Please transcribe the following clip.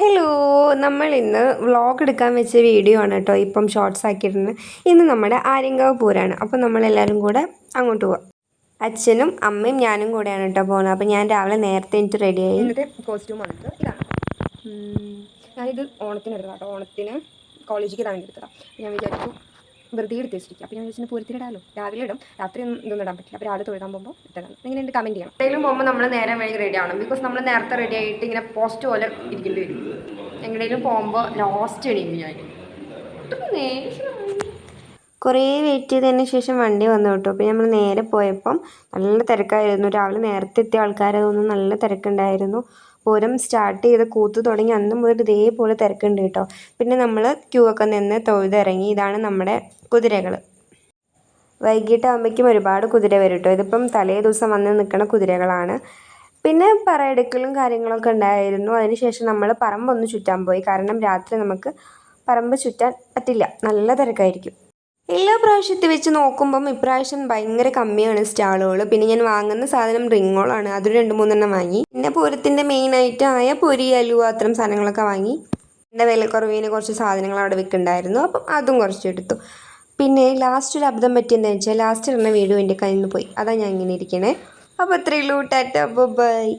Hello, നമ്മൾ ഇന്ന് vlog എടുക്കാൻ വെച്ച വീഡിയോ ആണ് കേട്ടോ. ഇപ്പം ഷോർട്സ് ആക്കിയിട്ടുണ്ട്. ഇന്ന് നമ്മുടെ ആര്യങ്കാവ് പൂരമാണ്. അപ്പം നമ്മളെല്ലാവരും കൂടെ അങ്ങോട്ട് പോവാം. അച്ഛനും അമ്മയും ഞാനും കൂടെയാണ് കേട്ടോ പോകുന്നത്. അപ്പം ഞാൻ രാവിലെ നേരത്തെ എനിക്ക് റെഡിയായി. ഇന്നത്തെ കോസ്റ്റ്യൂം വന്നിട്ട് ഇതാണ്. ഞാനിത് ഓണത്തിന് എടുത്തതാണ് കേട്ടോ. ഓണത്തിന് കോളേജിലേക്ക് ഇതാണ് എടുത്തതാണ്. ഞാൻ വിചാരിച്ചു വെറുതെ എടുത്ത് വെച്ചിരിക്കുക. അപ്പോൾ ഞാൻ വിചാരിച്ചു പൂരത്തിലിടാമല്ലോ. രാവിലെ ഇടും, രാത്രി ഇതൊന്നും ഇടാൻ പറ്റില്ല. അപ്പോൾ രാവിലെ തൊഴുകാൻ പോകുമ്പോൾ ഇട്ടതാണ്. എങ്ങനെയുണ്ട് കമൻറ്റ് ചെയ്യണം. എന്തെങ്കിലും പോകുമ്പോൾ നമ്മൾ നേരെ വഴി റെഡി ആവണം. ബിക്കോസ് നമ്മൾ നേരത്തെ റെഡി ആയിട്ട് ഇങ്ങനെ പോസ്റ്റ് പോലെ ഇരിക്കേണ്ടി വരും. എങ്ങനെയും പോകുമ്പോൾ ലാസ്റ്റ് എണീക്കും ഞാൻ. കുറേ വെയിറ്റ് ചെയ്തതിന് ശേഷം വണ്ടി വന്നു കേട്ടോ. അപ്പോൾ നമ്മൾ നേരെ പോയപ്പം നല്ല തിരക്കായിരുന്നു. രാവിലെ നേരത്തെ എത്തിയ ആൾക്കാരതൊന്നും നല്ല തിരക്കുണ്ടായിരുന്നു. പൂരം സ്റ്റാർട്ട് ചെയ്ത് കൂത്ത് തുടങ്ങി അന്ന് മുതൽ ഇതേപോലെ തിരക്കുണ്ട് കേട്ടോ. പിന്നെ നമ്മൾ ക്യൂ ഒക്കെ നിന്ന് തൊഴുതിറങ്ങി. ഇതാണ് നമ്മുടെ കുതിരകൾ. വൈകിട്ടാകുമ്പോഴേക്കും ഒരുപാട് കുതിര വരും കേട്ടോ. ഇതിപ്പം തലേ ദിവസം വന്ന് നിൽക്കുന്ന കുതിരകളാണ്. പിന്നെ പറയെടുക്കലും കാര്യങ്ങളൊക്കെ ഉണ്ടായിരുന്നു. അതിനുശേഷം നമ്മൾ പറമ്പൊന്ന് ചുറ്റാൻ പോയി. കാരണം രാത്രി നമുക്ക് പറമ്പ് ചുറ്റാൻ പറ്റില്ല, നല്ല തിരക്കായിരിക്കും. എല്ലാ പ്രാവശ്യത്തെ വെച്ച് നോക്കുമ്പം ഇപ്രാവശ്യം ഭയങ്കര കമ്മിയാണ് സ്റ്റാളുകൾ. പിന്നെ ഞാൻ വാങ്ങുന്ന സാധനം റിങ്ങോളാണ്, അതൊരു 2-3 വാങ്ങി. പിന്നെ പൂരത്തിൻ്റെ മെയിനായിട്ട് ആയ പൊരി, അലുവ അത്തരം സാധനങ്ങളൊക്കെ വാങ്ങി. എൻ്റെ വിലക്കുറവിന് കുറച്ച് സാധനങ്ങൾ അവിടെ വിൽക്കുന്നുണ്ടായിരുന്നു. അപ്പം അതും കുറച്ചെടുത്തു. പിന്നെ ലാസ്റ്റ് ഒരു അബദ്ധം പറ്റിയെന്താണെന്ന് വെച്ചാൽ ലാസ്റ്റ് ഇടുന്ന വീഡിയോ എൻ്റെ കയ്യിൽ നിന്ന് പോയി. അതാണ് ഞാൻ ഇങ്ങനെ ഇരിക്കണേ. അപ്പോൾ അത്രയേ ഉള്ളൂ. ടാറ്റ, ബൈ.